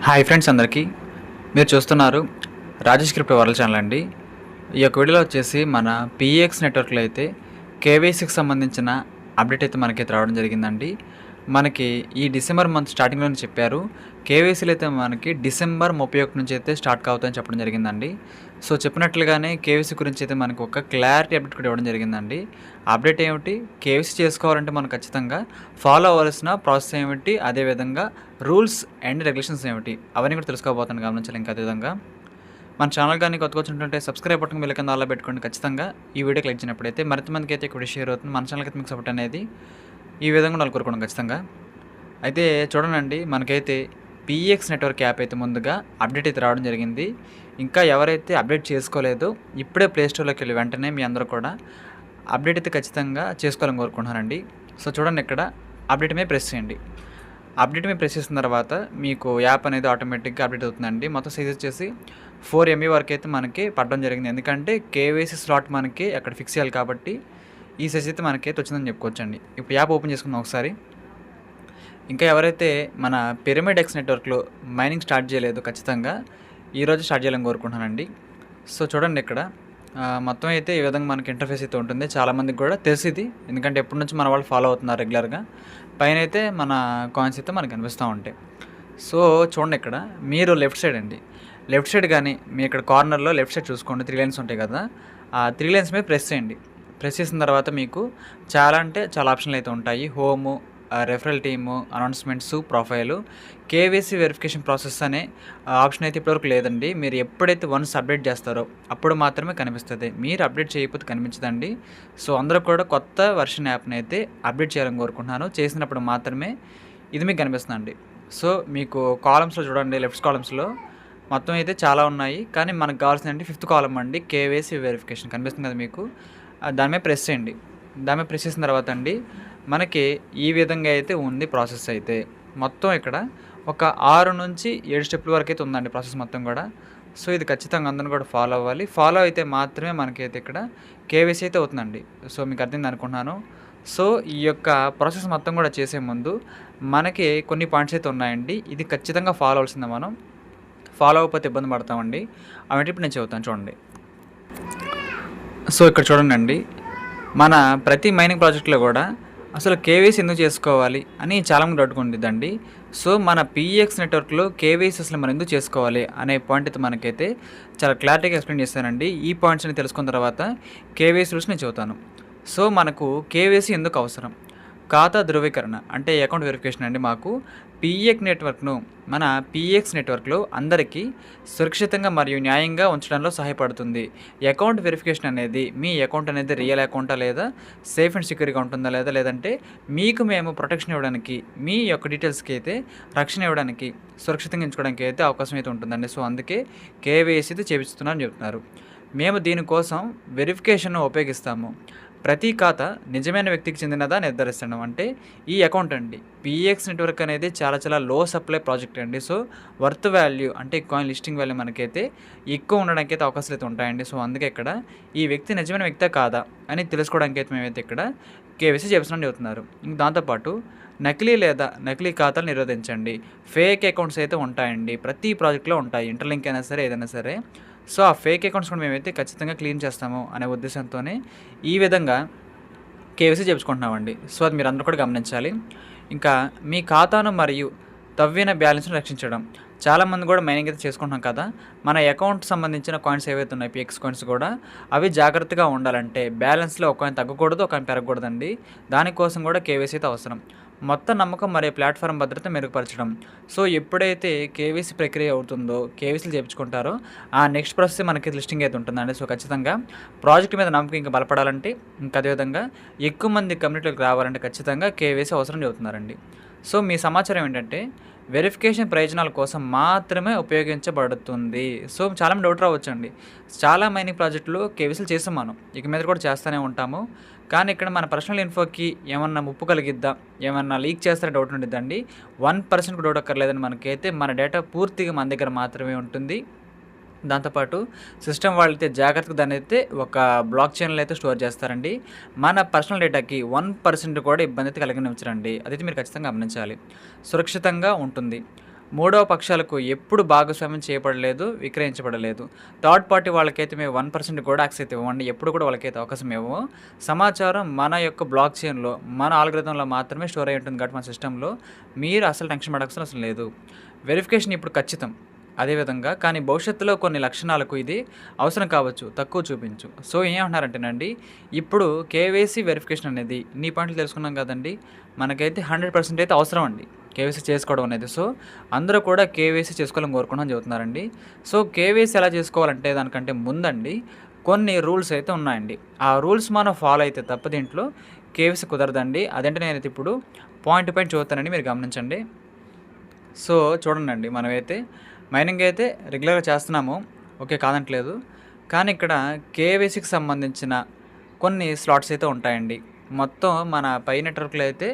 Hi friends అందరికీ. మీరు చూస్తున్నారు రాజేష్ క్రిప్టో వరల్డ్ ఛానల్ అండి. ఈ యొక్క వీడియోలో వచ్చేసి మన పీఎక్స్ నెట్వర్క్లో అయితే కేవైసీకి సంబంధించిన అప్డేట్ అయితే మనకైతే రావడం జరిగిందండి. మనకి ఈ డిసెంబర్ మంత్ స్టార్టింగ్లోనే చెప్పారు కేవైసీలు అయితే మనకి డిసెంబర్ 31 నుంచి అయితే స్టార్ట్ కావుతాయని చెప్పడం జరిగిందండి. సో చెప్పినట్లుగానే కేవైసీ గురించి అయితే మనకు ఒక క్లారిటీ అప్డేట్ కూడా ఇవ్వడం జరిగిందండి. అప్డేట్ ఏమిటి, కేవైసీ చేసుకోవాలంటే మనం ఖచ్చితంగా ఫాలో అవ్వాల్సిన ప్రాసెస్ ఏమిటి, అదేవిధంగా రూల్స్ అండ్ రెగ్యులేషన్స్ ఏమిటి, అవన్నీ కూడా తెలుసుకోబోతాను, గమనించాలి. ఇంకా అదేవిధంగా మన ఛానల్ కానీ కొత్తగా వచ్చినట్టుంటే సబ్స్క్రైబ్ బటన్ బెల్ కింద అలా పెట్టుకోండి. ఖచ్చితంగా ఈ వీడియోకి లైక్ చేసినప్పుడైతే మరింత మందికి అయితే ఇక్కడ షేర్ అవుతుంది. మన ఛానల్కి అయితే మీకు సపోర్ట్ అనేది ఈ విధంగా వాళ్ళు కోరుకోవడం ఖచ్చితంగా. అయితే చూడండి, మనకైతే పీఎక్స్ నెట్వర్క్ యాప్ అయితే ముందుగా అప్డేట్ అయితే రావడం జరిగింది. ఇంకా ఎవరైతే అప్డేట్ చేసుకోలేదో ఇప్పుడే ప్లేస్టోర్లోకి వెళ్ళి వెంటనే మీ అందరూ కూడా అప్డేట్ అయితే ఖచ్చితంగా చేసుకోవాలని కోరుకుంటున్నానండి. సో చూడండి, ఇక్కడ అప్డేట్ మీద ప్రెస్ చేయండి. అప్డేట్ మీద ప్రెస్ చేసిన తర్వాత మీకు యాప్ అనేది ఆటోమేటిక్గా అప్డేట్ అవుతుందండి. మొత్తం సైజ్ వచ్చేసి 4 MB వరకు అయితే మనకి పడడం జరిగింది. ఎందుకంటే కేవైసీ స్లాట్ మనకి అక్కడ ఫిక్స్ చేయాలి కాబట్టి ఈ సైజ్ అయితే మనకైతే వచ్చిందని చెప్పుకోవచ్చండి. ఇప్పుడు యాప్ ఓపెన్ చేసుకుందాం ఒకసారి. ఇంకా ఎవరైతే మన పిరమిడ్ ఎక్స్ నెట్వర్క్లో మైనింగ్ స్టార్ట్ చేయలేదు, ఖచ్చితంగా ఈరోజు స్టార్ట్ చేయాలని కోరుకుంటున్నానండి. సో చూడండి, ఇక్కడ మొత్తం అయితే ఈ విధంగా మనకి ఇంటర్ఫేస్ అయితే ఉంటుంది. చాలామందికి కూడా తెలిసింది, ఎందుకంటే ఎప్పటి నుంచి మన వాళ్ళు ఫాలో అవుతున్నారు రెగ్యులర్గా. పైన అయితే మన కాయిన్స్ అయితే మనకు కనిపిస్తూ ఉంటాయి. సో చూడండి, ఇక్కడ మీరు లెఫ్ట్ సైడ్ అండి, లెఫ్ట్ సైడ్ కానీ మీ ఇక్కడ కార్నర్లో లెఫ్ట్ సైడ్ చూసుకోండి, 3 లైన్స్ ఉంటాయి కదా, ఆ 3 లైన్స్ మీద ప్రెస్ చేయండి. ప్రెస్ చేసిన తర్వాత మీకు చాలా ఆప్షన్లు అయితే ఉంటాయి. Home, referral team, announcements, profile, KYC verification process అనే ఆప్షన్ అయితే ఇప్పటివరకు లేదండి. మీరు ఎప్పుడైతే వన్స్ అప్డేట్ చేస్తారో అప్పుడు మాత్రమే కనిపిస్తుంది. మీరు అప్డేట్ చేయకపోతే కనిపించదండి. సో అందరూ కూడా కొత్త వర్షన్ యాప్ని అయితే అప్డేట్ చేయాలని కోరుకుంటున్నాను. చేసినప్పుడు మాత్రమే ఇది మీకు కనిపిస్తుందండి. సో మీకు కాలమ్స్లో చూడండి, లెఫ్ట్ కాలమ్స్లో మొత్తం అయితే చాలా ఉన్నాయి, కానీ మనకు కావాల్సిందంటే 5th కాలమ్ అండి, కేవైసీ వెరిఫికేషన్ కనిపిస్తుంది కదా మీకు. దాని మీద ప్రెస్ చేయండి. దాని మీద ప్రెస్ చేసిన తర్వాత అండి మనకి ఈ విధంగా అయితే ఉంది ప్రాసెస్. అయితే మొత్తం ఇక్కడ ఒక 6 నుంచి 7 స్టెప్ల వరకు అయితే ఉందండి ప్రాసెస్ మొత్తం కూడా. సో ఇది ఖచ్చితంగా అందరూ కూడా ఫాలో అవ్వాలి. ఫాలో అయితే మాత్రమే మనకైతే ఇక్కడ కేవైసీ అయితే అవుతుందండి. సో మీకు అర్థమైంది అనుకుంటున్నాను. సో ఈ యొక్క ప్రాసెస్ మొత్తం కూడా చేసే ముందు మనకి కొన్ని పాయింట్స్ అయితే ఉన్నాయండి. ఇది ఖచ్చితంగా ఫాలో అవ్వాల్సిందే. మనం ఫాలో అవ్వకపోతే ఇబ్బంది పడతామండి. అవంటే ఇప్పుడు నేను చెబుతాను, చూడండి. సో ఇక్కడ చూడండి, మన ప్రతి మైనింగ్ ప్రాజెక్ట్లో కూడా అసలు కేవైసీ ఎందుకు చేసుకోవాలి అని చాలామంది అడుగుతుందండి. సో మన పీఎక్స్ నెట్వర్క్లో కేవైసీ అసలు మనం ఎందుకు చేసుకోవాలి అనే పాయింట్ అయితే మనకైతే చాలా క్లారిటీగా ఎక్స్ప్లెయిన్ చేస్తానండి. ఈ పాయింట్స్ని తెలుసుకున్న తర్వాత కేవైసీ రూల్స్ నేను చెబుతాను. సో మనకు కేవైసీ ఎందుకు అవసరం? ఖాతా ధృవీకరణ అంటే అకౌంట్ వెరిఫికేషన్ అండి. మాకు మన పీఎక్స్ నెట్వర్క్లో అందరికీ సురక్షితంగా మరియు న్యాయంగా ఉంచడంలో సహాయపడుతుంది. అకౌంట్ వెరిఫికేషన్ అనేది మీ అకౌంట్ అనేది రియల్ అకౌంటా లేదా సేఫ్ అండ్ సెక్యూర్గా ఉంటుందా లేదంటే మీకు మేము ప్రొటెక్షన్ ఇవ్వడానికి, మీ యొక్క డీటెయిల్స్కి అయితే రక్షణ ఇవ్వడానికి, సురక్షితంగా ఉంచుకోవడానికి అయితే అవకాశం అయితే ఉంటుందండి. సో అందుకే కేవైసీ అయితే చేపిస్తున్నారని చెప్తున్నారు. మేము దీనికోసం వెరిఫికేషన్ను ఉపయోగిస్తాము. ప్రతి ఖాతా నిజమైన వ్యక్తికి చెందినదా నిర్ధారిస్తున్నాం. అంటే ఈ అకౌంట్ అండి, పీఎక్స్ నెట్వర్క్ అనేది చాలా లో సప్లై ప్రాజెక్ట్ అండి. సో వర్త్ వాల్యూ అంటే కాయిన్ లిస్టింగ్ వాల్యూ మనకైతే ఎక్కువ ఉండడానికి అయితే అవకాశాలు అయితే ఉంటాయండి. సో అందుకే ఇక్కడ ఈ వ్యక్తి నిజమైన వ్యక్తే కాదా అని తెలుసుకోవడానికి అయితే మేమైతే ఇక్కడ కేవైసీ చేస్తున్నాం చెబుతున్నారు. దాంతోపాటు నకిలీ ఖాతాలు నిరోధించండి. ఫేక్ అకౌంట్స్ అయితే ఉంటాయండి, ప్రతి ప్రాజెక్ట్లో ఉంటాయి, ఇంటర్లింక్ అయినా సరే ఏదైనా సరే. సో ఆ ఫేక్ అకౌంట్స్ కూడా మేమైతే ఖచ్చితంగా క్లీన్ చేస్తాము అనే ఉద్దేశంతోనే ఈ విధంగా కేవైసీ చేయించుకుంటున్నామండి. సో అది మీరు అందరూ కూడా గమనించాలి. ఇంకా మీ ఖాతాను మరియు తవ్విన బ్యాలెన్స్ను రక్షించడం. చాలామంది కూడా మైనింగ్ అయితే చేసుకుంటున్నాం కదా, మన అకౌంట్ సంబంధించిన కాయిన్స్ ఏవైతే ఉన్నాయి పీఎక్స్ కాయిన్స్ కూడా అవి జాగ్రత్తగా ఉండాలంటే బ్యాలెన్స్లో ఒక కాయిన్ తగ్గకూడదు, ఒక కాయిన్ పెరగకూడదండి. దానికోసం కూడా కేవైసీ అయితే అవసరం. మొత్తం నమ్మకం మరియు ప్లాట్ఫామ్ భద్రత మెరుగుపరచడం. సో ఎప్పుడైతే కేవైసీ ప్రక్రియ అవుతుందో, కేవైసీలు చేయించుకుంటారో ఆ నెక్స్ట్ ప్రాసెస్ మనకి లిస్టింగ్ అయితే ఉంటుందండి. సో ఖచ్చితంగా ప్రాజెక్ట్ మీద నమ్మకం ఇంకా బలపడాలంటే, ఇంకా అదేవిధంగా ఎక్కువ మంది కమ్యూనిటీలకు రావాలంటే ఖచ్చితంగా కేవైసీ అవసరం చెబుతున్నారండి. సో మీ సమాచారం ఏంటంటే వెరిఫికేషన్ ప్రయోజనాల కోసం మాత్రమే ఉపయోగించబడుతుంది. సో చాలామంది డౌట్ రావచ్చండి, చాలా మైనింగ్ ప్రాజెక్టులు కేవైసీలు చేస్తాం, మనం ఇక మీద కూడా చేస్తూనే ఉంటాము. కానీ ఇక్కడ మన పర్సనల్ ఇన్ఫోకి ఏమన్నా ముప్పు కలిగిద్దా, ఏమన్నా లీక్ చేస్తారని డౌట్ ఉండిద్దండి. 1% డౌట్ అక్కర్లేదని మనకైతే మన డేటా పూర్తిగా మన దగ్గర మాత్రమే ఉంటుంది. దాంతోపాటు సిస్టమ్ వాళ్ళైతే జాగ్రత్తగా దాన్ని అయితే ఒక బ్లాక్ చైన్లో అయితే స్టోర్ చేస్తారండి. మన పర్సనల్ డేటాకి 1% కూడా ఇబ్బంది అయితే కలిగినచ్చరండి. అదైతే మీరు ఖచ్చితంగా గమనించాలి. సురక్షితంగా ఉంటుంది. మూడవ పక్షాలకు ఎప్పుడు భాగస్వామ్యం చేయబడలేదు, విక్రయించబడలేదు. థర్డ్ పార్టీ వాళ్ళకైతే మేము 1% కూడా యాక్సెస్ ఇవ్వమండి. ఎప్పుడు కూడా వాళ్ళకైతే అవకాశం ఇవ్వము. సమాచారం మన యొక్క బ్లాక్ చైన్‌లో, మన ఆల్గోరిథంలో మాత్రమే స్టోర్ అయ్యి ఉంటుంది కాబట్టి మన సిస్టమ్‌లో మీరు అసలు టెన్షన్ పడాల్సిన అవసరం లేదు. వెరిఫికేషన్ ఇప్పుడు ఖచ్చితం. అదేవిధంగా కానీ భవిష్యత్తులో కొన్ని లక్షణాలకు ఇది అవసరం కావచ్చు, తక్కువ చూపించు. సో ఏమంటున్నారంటేనండి, ఇప్పుడు కేవైసీ వెరిఫికేషన్ అనేది ఇన్ని పాయింట్లు తెలుసుకున్నాం కదండీ! మనకైతే 100% అయితే అవసరం అండి కేవైసీ చేసుకోవడం అనేది. సో అందరూ కూడా కేవైసీ చేసుకోవాలని కోరుకుంటున్నామని చెబుతున్నారండి. సో కేవైసీ ఎలా చేసుకోవాలంటే దానికంటే ముందండి కొన్ని రూల్స్ అయితే ఉన్నాయండి. ఆ రూల్స్ మనం ఫాలో అయితే తప్ప దీంట్లో కేవైసీ కుదరదండి. అదంటే నేనైతే ఇప్పుడు పాయింట్ టు పాయింట్ చెబుతానండి, మీరు గమనించండి. సో చూడండండి, మనమైతే మైనింగ్ అయితే రెగ్యులర్‌గా చేస్తున్నాము. ఓకే, కాదంట్లేదు. కానీ ఇక్కడ కేవైసీకి సంబంధించిన కొన్ని స్లాట్స్ అయితే ఉంటాయండి. మొత్తం మన పై నెట్వర్క్‌లో అయితే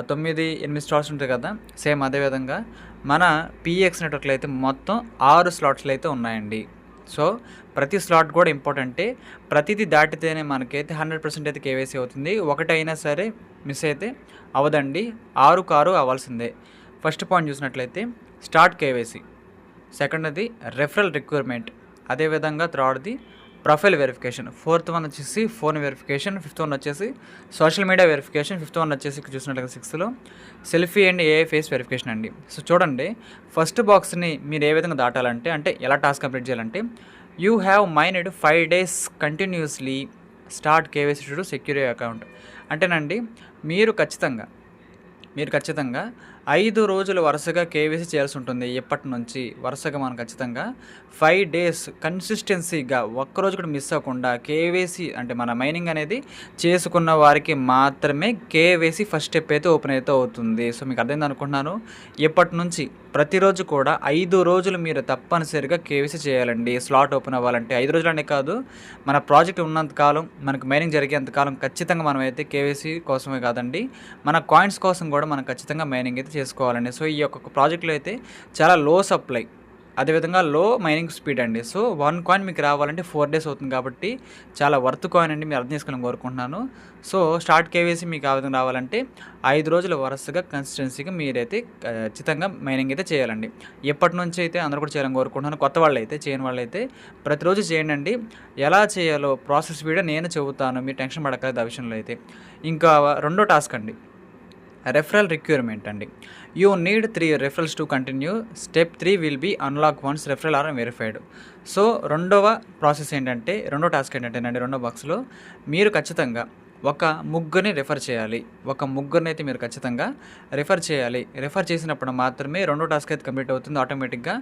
9, 8 స్లాట్స్ ఉంటాయి కదా! సేమ్ అదే విధంగా మన పీఎక్స్ నెట్వర్క్‌లో అయితే మొత్తం 6 స్లాట్స్‌లు అయితే ఉన్నాయండి. సో ప్రతి స్లాట్ కూడా ఇంపార్టెంటే. ప్రతిదీ దాటితేనే మనకైతే 100% అయితే కేవైసీ అవుతుంది. ఒకటైనా సరే మిస్ అయితే అవ్వదండి. 6కు 6 అవ్వాల్సిందే. ఫస్ట్ పాయింట్ చూసినట్లయితే స్టార్ట్ కేవైసీ, సెకండ్‌ది రెఫరల్ రిక్వైర్మెంట్, అదేవిధంగా థర్డ్‌ది ప్రొఫైల్ వెరిఫికేషన్, ఫోర్త్ వన్ వచ్చేసి ఫోన్ వెరిఫికేషన్, ఫిఫ్త్ వన్ వచ్చేసి social media verification, fifth one వచ్చేసి చూసినట్లయితే 6లో selfie and AI face verification అండి. సో చూడండి, ఫస్ట్ బాక్స్ని మీరు ఏ విధంగా దాటాలంటే, అంటే ఎలా టాస్క్ కంప్లీట్ చేయాలంటే, you have mined 5 days continuously start KYC to secure your account. అంటేనండి మీరు ఖచ్చితంగా 5 రోజులు వరుసగా కేవైసీ చేయాల్సి ఉంటుంది. ఇప్పటి నుంచి వరుసగా మనం ఖచ్చితంగా 5 days కన్సిస్టెన్సీగా ఒక్కరోజు కూడా మిస్ అవ్వకుండా కేవైసీ, అంటే మన మైనింగ్ అనేది చేసుకున్న వారికి మాత్రమే కేవైసీ ఫస్ట్ స్టెప్ అయితే ఓపెన్ అయితే అవుతుంది. సో మీకు అర్థమైంది అనుకుంటున్నాను. ఇప్పటి నుంచి ప్రతిరోజు కూడా 5 రోజులు మీరు తప్పనిసరిగా కేవైసీ చేయాలండి స్లాట్ ఓపెన్ అవ్వాలంటే. 5 రోజులనే కాదు, మన ప్రాజెక్ట్ ఉన్నంతకాలం, మనకు మైనింగ్ జరిగేంతకాలం ఖచ్చితంగా మనం అయితే కేవైసీ కోసమే కాదండి, మన కాయిన్స్ కోసం కూడా మనం ఖచ్చితంగా మైనింగ్ అయితే చేసుకోవాలండి. సో ఈ యొక్క ప్రాజెక్ట్లో అయితే చాలా లో సప్లై, అదేవిధంగా లో మైనింగ్ స్పీడ్ అండి. సో 1 కాయిన్ మీకు రావాలంటే 4 days అవుతుంది కాబట్టి చాలా వర్త్ కాయిన్ అండి, మీరు అర్థం చేసుకోవాలని కోరుకుంటున్నాను. సో స్టార్ట్ కేవైసీ మీకు ఆ విధంగా రావాలంటే 5 రోజులు వరుసగా కన్సిస్టెన్సీగా మీరైతే ఖచ్చితంగా మైనింగ్ అయితే చేయాలండి. ఎప్పటి నుంచి అయితే అందరూ కూడా చేయాలని కోరుకుంటున్నాను. కొత్త వాళ్ళైతే, చేయని వాళ్ళైతే ప్రతిరోజు చేయండి. ఎలా చేయాలో ప్రాసెస్ వీడియో నేను చెబుతాను, మీరు టెన్షన్ పడక్కర్లేదు ఆ విషయంలో అయితే. ఇంకా రెండో టాస్క్ అండి, రెఫరల్ రిక్వైర్మెంట్ అండి. You need 3 referrals to continue. Step 3 will be unlock once referral are verified. So రెండవ ప్రాసెస్ ఏంటంటే, రెండో టాస్క్ ఏంటంటేనండి, రెండో బాక్స్లో మీరు ఖచ్చితంగా ఒక ముగ్గురిని రెఫర్ చేయాలి. ఒక ముగ్గురిని అయితే మీరు ఖచ్చితంగా రెఫర్ చేయాలి. రెఫర్ చేసినప్పుడు మాత్రమే రెండో టాస్క్ అయితే కంప్లీట్ అవుతుంది ఆటోమేటిక్గా.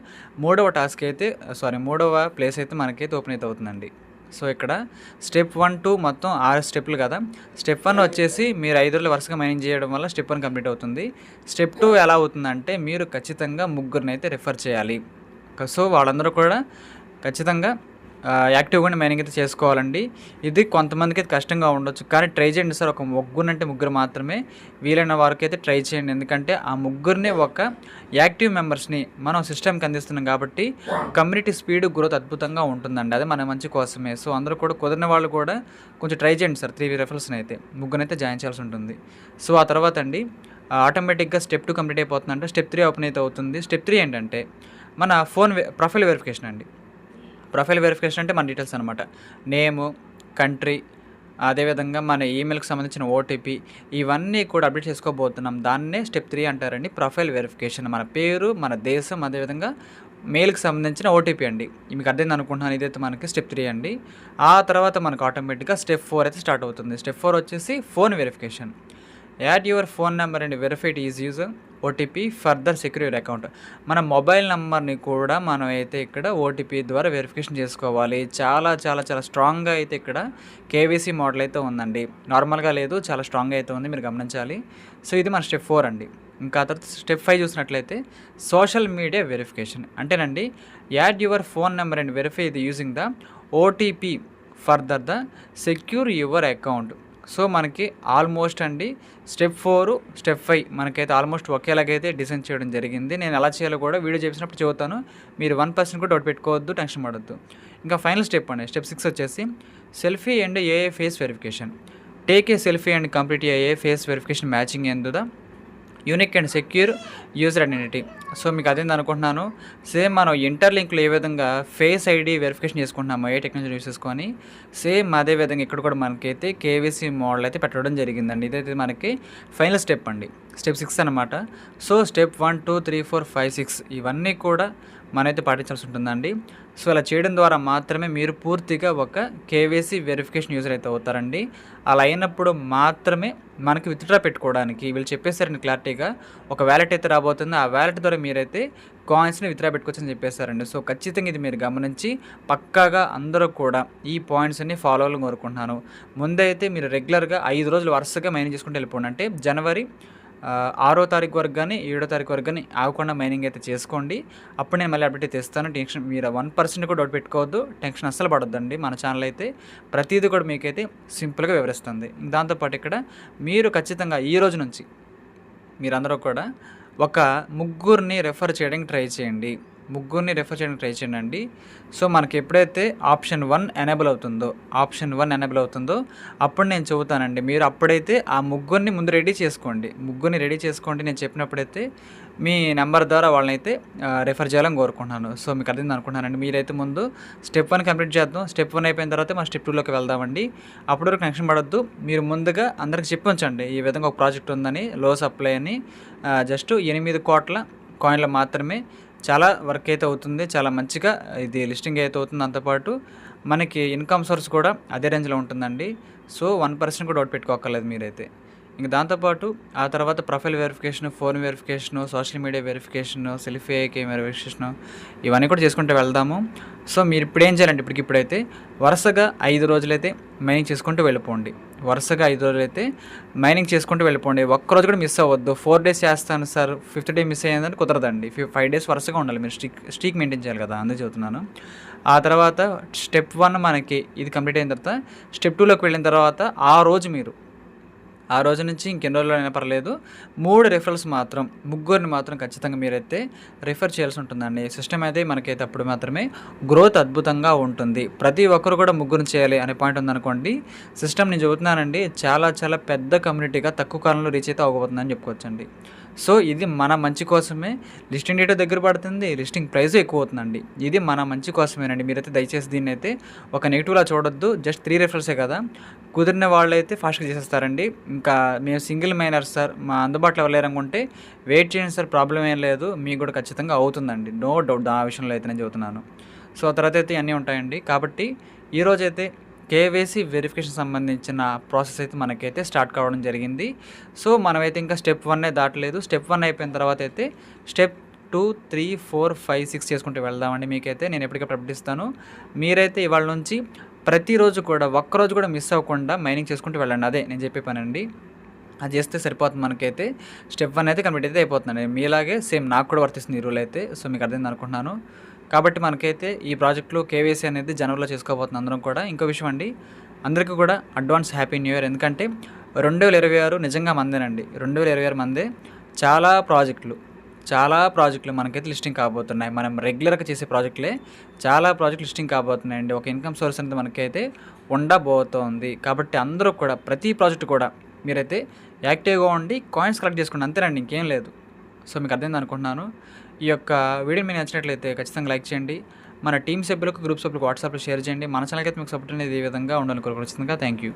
మూడవ ప్లేస్ అయితే మనకైతే ఓపెన్ అయితే అవుతుందండి. సో ఇక్కడ స్టెప్ 1 to మొత్తం 6 స్టెప్లు కదా. స్టెప్ 1 వచ్చేసి మీరు 5 రోజులు వరుసగా మైనింగ్ చేయడం వల్ల స్టెప్ 1 కంప్లీట్ అవుతుంది. స్టెప్ 2 ఎలా అవుతుందంటే, మీరు ఖచ్చితంగా ముగ్గురిని అయితే రెఫర్ చేయాలి. సో వాళ్ళందరూ కూడా ఖచ్చితంగా యాక్టివ్‌గానే మైనింగ్ అయితే చేసుకోవాలండి. ఇది కొంతమందికి అయితే కష్టంగా ఉండొచ్చు, కానీ ట్రై చేయండి సార్. ఒక ముగ్గురు మాత్రమే, వీలైన వారికైతే ట్రై చేయండి. ఎందుకంటే ఆ ముగ్గురిని ఒక యాక్టివ్ మెంబర్స్ని మనం సిస్టమ్కి అందిస్తున్నాం కాబట్టి కమ్యూనిటీ స్పీడ్ గ్రోత్ అద్భుతంగా ఉంటుందండి. అది మన మంచి కోసమే. సో అందరూ కూడా కుదిరిన వాళ్ళు కూడా కొంచెం ట్రై చేయండి సార్. 3 రెఫరల్స్ని అయితే ముగ్గురినైతే జాయిన్ చేయాల్సి ఉంటుంది. సో ఆ తర్వాత అండి ఆటోమేటిక్గా స్టెప్ 2 కంప్లీట్ అయిపోతుందంటే స్టెప్ 3 ఓపెన్ అయితే అవుతుంది. స్టెప్ 3 ఏంటంటే మన ప్రొఫైల్ వెరిఫికేషన్ అండి. ప్రొఫైల్ వెరిఫికేషన్ అంటే మన డీటెయిల్స్ అనమాట. నేము, కంట్రీ, అదేవిధంగా మన ఈమెయిల్కి సంబంధించిన ఓటీపీ, ఇవన్నీ కూడా అప్డేట్ చేసుకోబోతున్నాం. దాన్నే స్టెప్ 3 అంటారండి, ప్రొఫైల్ వెరిఫికేషన్. మన పేరు, మన దేశం, అదేవిధంగా మెయిల్కి సంబంధించిన ఓటీపీ అండి. మీకు అర్థమైంది అనుకుంటున్నాను. ఇదైతే మనకి స్టెప్ 3 అండి. ఆ తర్వాత మనకు ఆటోమేటిక్గా స్టెప్ 4 అయితే స్టార్ట్ అవుతుంది. స్టెప్ 4 వచ్చేసి phone verification. Add your phone number and verified is use OTP further secure your account. మన మొబైల్ నెంబర్ని కూడా మనం అయితే ఇక్కడ ఓటీపీ ద్వారా వెరిఫికేషన్ చేసుకోవాలి. చాలా చాలా చాలా స్ట్రాంగ్గా అయితే ఇక్కడ కేవైసీ మోడల్ అయితే ఉందండి. నార్మల్గా లేదు, చాలా స్ట్రాంగ్గా అయితే ఉంది, మీరు గమనించాలి. సో ఇది మన స్టెప్ 4 అండి. ఇంకా తర్వాత స్టెప్ 5 చూసినట్లయితే సోషల్ మీడియా వెరిఫికేషన్. అంటేనండి, add your phone number and verify the using the OTP further the secure your account. So మనకి ఆల్మోస్ట్ అండి స్టెప్ 4, స్టెప్ 5 మనకైతే ఆల్మోస్ట్ ఒకేలాగైతే డిజైన్ చేయడం జరిగింది. నేను ఎలా చేయాలో కూడా వీడియో చేసినప్పుడు చెబుతాను. మీరు 1% కూడా డౌట్ పెట్టుకోవద్దు, టెన్షన్ పడొద్దు. ఇంకా ఫైనల్ స్టెప్ అండి, స్టెప్ 6 వచ్చేసి selfie and AI face verification. Take a selfie and complete AI face verification matching ఎందు the unique and secure user identity. So మీకు అదేంది అనుకుంటున్నాను. సేమ్ మనం ఇంటర్లింక్లో ఏ విధంగా ఫేస్ ఐడి వెరిఫికేషన్ చేసుకుంటున్నామో ఏ టెక్నాలజీ యూస్ చేసుకొని, సేమ్ అదే విధంగా ఇక్కడ కూడా మనకైతే కేవైసీ మోడల్ అయితే పెట్టడం జరిగిందండి. ఇదైతే మనకి ఫైనల్ స్టెప్ అండి, స్టెప్ 6 అనమాట. సో స్టెప్ 1, 2, 3, 4, 5, 6 ఇవన్నీ కూడా మనమైతే పాటించాల్సి ఉంటుందండి. సో అలా చేయడం ద్వారా మాత్రమే మీరు పూర్తిగా ఒక కేవైసీ వెరిఫికేషన్ యూజర్ అయితే అవుతారండి. అలా అయినప్పుడు మాత్రమే మనకి విత్డ్రా పెట్టుకోవడానికి వీళ్ళు చెప్పేసారండి క్లారిటీగా, ఒక వ్యాలెట్ అయితే రాబోతుంది. ఆ వ్యాలెట్ ద్వారా మీరైతే కాయిన్స్ని విత్డ్రా పెట్టుకోవచ్చని చెప్పేశారండి. సో ఖచ్చితంగా ఇది మీరు గమనించి పక్కాగా అందరూ కూడా ఈ పాయింట్స్ అన్ని ఫాలో అవ్వాలని కోరుకుంటున్నాను. ముందైతే మీరు రెగ్యులర్గా 5 రోజులు వరుసగా మైనింగ్ చేసుకుంటూ వెళ్ళిపోండి. అంటే జనవరి 6వ తారీఖు వరకు కానీ 7వ తారీఖు వరకు కానీ ఆగకుండా మైనింగ్ అయితే చేసుకోండి. అప్పుడు నేను మళ్ళీ అప్డేట్ తెస్తాను. టెన్షన్ మీరు 1% కూడా డౌట్ పెట్టుకోవద్దు, టెన్షన్ అస్సలు పడొద్దండి. మన ఛానల్ అయితే ప్రతిదీ కూడా మీకైతే సింపుల్గా వివరిస్తుంది. దాంతోపాటు ఇక్కడ మీరు ఖచ్చితంగా ఈ రోజు నుంచి మీరందరూ కూడా ఒక ముగ్గురిని రెఫర్ చేయడానికి ట్రై చేయండి. అండి. సో మనకి ఎప్పుడైతే ఆప్షన్ 1 ఎనేబుల్ అవుతుందో అప్పుడు నేను చెబుతానండి. మీరు అప్పుడైతే ఆ ముగ్గురిని ముందు రెడీ చేసుకోండి. నేను చెప్పినప్పుడైతే మీ నెంబర్ ద్వారా వాళ్ళనైతే రెఫర్ చేయాలని కోరుకుంటున్నాను. సో మీకు అర్థమైంది అనుకుంటున్నానండి. మీరైతే ముందు స్టెప్ 1 కంప్లీట్ చేద్దాం. స్టెప్ 1 అయిపోయిన తర్వాత మనం స్టెప్ 2లోకి వెళ్దామండి. అప్పటి వరకు టెన్షన్ పడొద్దు. మీరు ముందుగా అందరికి చెప్పి ఉంచండి ఈ విధంగా ఒక ప్రాజెక్ట్ ఉందని, లో సప్లై అని. జస్ట్ 8 కోట్ల కాయిన్లు మాత్రమే చాలా వర్క్ అయితే అవుతుంది. చాలా మంచిగా ఇది లిస్టింగ్ అయితే అవుతుంది. దాంతోపాటు మనకి ఇన్కమ్ సోర్స్ కూడా అదే రేంజ్లో ఉంటుందండి. సో 1% కూడా డౌట్ పెట్టుకోక్కర్లేదు మీరైతే. ఇంక దాంతోపాటు ఆ తర్వాత profile verification, phone verification, social media verification, selfie IK verification ఇవన్నీ కూడా చేసుకుంటూ వెళ్దాము. సో మీరు ఇప్పుడు ఏం చేయాలంటే ఇప్పుడైతే వరుసగా 5 రోజులైతే మైనింగ్ చేసుకుంటూ వెళ్ళిపోండి. ఒక్కరోజు కూడా మిస్ అవ్వద్దు. 4 డేస్ చేస్తాను సార్, 5th డే మిస్ అయ్యిందని కుదరదండి. 5 డేస్ వరుసగా ఉండాలి. మీరు స్ట్రీక్ మెయింటైన్ చేయాలి కదా, అందుకు చెబుతున్నాను. ఆ తర్వాత స్టెప్ 1 మనకి ఇది కంప్లీట్ అయిన తర్వాత స్టెప్ 2లోకి వెళ్ళిన తర్వాత ఆ రోజు నుంచి ఇంకెన్ని రోజులు అయినా పర్లేదు 3 రెఫరల్స్ మాత్రం, ముగ్గురిని మాత్రం ఖచ్చితంగా మీరైతే రెఫర్ చేయాల్సి ఉంటుందండి. సిస్టమ్ అయితే మనకైతే అప్పుడు మాత్రమే గ్రోత్ అద్భుతంగా ఉంటుంది. ప్రతి ఒక్కరు కూడా ముగ్గురిని చేయాలి అనే పాయింట్ ఉందనుకోండి, సిస్టమ్ నేను చెబుతున్నానండి చాలా చాలా పెద్ద కమ్యూనిటీగా తక్కువ కాలంలో రీచ్ అయితే అవ్వబోతుందని చెప్పుకోవచ్చండి. సో ఇది మన మంచి కోసమే. లిస్టింగ్ డేట్ దగ్గర పడుతుంది, లిస్టింగ్ ప్రైస్ ఎక్కువ అవుతుందండి. ఇది మన మంచి కోసమేనండి. మీరైతే దయచేసి దీన్ని అయితే ఒక నెగిటివ్లా చూడొద్దు. జస్ట్ 3 రెఫరల్సే కదా, కుదిరిన వాళ్ళు అయితే ఫాస్ట్గా చేసేస్తారండి. ఇంకా మేము సింగిల్ మైనర్ సార్, మా అందుబాటులో ఎవరు వెయిట్ చేయండి సార్, ప్రాబ్లం ఏం లేదు, మీకు కూడా ఖచ్చితంగా అవుతుందండి, నో డౌట్. ఆ విషయంలో అయితే నేను చెబుతున్నాను. సో ఆ తర్వాత అయితే అన్నీ ఉంటాయండి. కాబట్టి ఈరోజైతే కేవైసీ వెరిఫికేషన్ సంబంధించిన ప్రాసెస్ అయితే మనకైతే స్టార్ట్ కావడం జరిగింది. సో మనమైతే ఇంకా స్టెప్ 1 దాటలేదు. స్టెప్ 1 అయిపోయిన తర్వాత అయితే స్టెప్ 2, 3, 4, 5, 6 చేసుకుంటూ వెళ్దామండి. మీకైతే నేను ఎప్పటికప్పుడు అప్డేట్ ఇస్తాను. మీరైతే ఇవాళ నుంచి ప్రతిరోజు కూడా ఒక్కరోజు కూడా మిస్ అవ్వకుండా మైనింగ్ చేసుకుంటూ వెళ్ళండి. అదే నేను చెప్పే పని అండి. అది చేస్తే సరిపోతుంది. మనకైతే స్టెప్ 1 అయితే కంప్లీట్ అయితే అయిపోతుందండి. మీలాగే సేమ్ నాకు కూడా వర్తిస్తుంది ఈ రూల్ అయితే. సో మీకు అర్థమైంది అనుకుంటున్నాను. కాబట్టి మనకైతే ఈ ప్రాజెక్ట్లో కేవైసీ అనేది జనవరిలో చేసుకోబోతుంది అందరం కూడా. ఇంకో విషయం అండి, అందరికీ కూడా అడ్వాన్స్ హ్యాపీ న్యూ ఇయర్. ఎందుకంటే 2026 నిజంగా మందేనండి. 2026 మందే. చాలా ప్రాజెక్టులు మనకైతే లిస్టింగ్ కాబోతున్నాయి. మనం రెగ్యులర్గా చేసే ప్రాజెక్టులే చాలా ప్రాజెక్టులు లిస్టింగ్ కాబోతున్నాయండి. ఒక ఇన్కమ్ సోర్స్ అనేది మనకైతే ఉండబోతోంది. కాబట్టి అందరూ కూడా ప్రతి ప్రాజెక్టు కూడా మీరైతే యాక్టివ్గా ఉండి కాయిన్స్ కలెక్ట్ చేసుకోండి. అంతేనండి, ఇంకేం లేదు. సో మీకు అర్థమైంది అనుకుంటున్నాను. ఈ యొక్క వీడియో మీకు నచ్చినట్లయితే ఖచ్చితంగా లైక్ చేయండి. మన టీం సభ్యులకు, గ్రూప్ సభ్యులకు వాట్సాప్లో షేర్ చేయండి. మన ఛానల్కి అయితే మీకు సపోర్ట్ అనేది ఈ విధంగా ఉండాలని కోరుకుంటున్నాను. Thank you.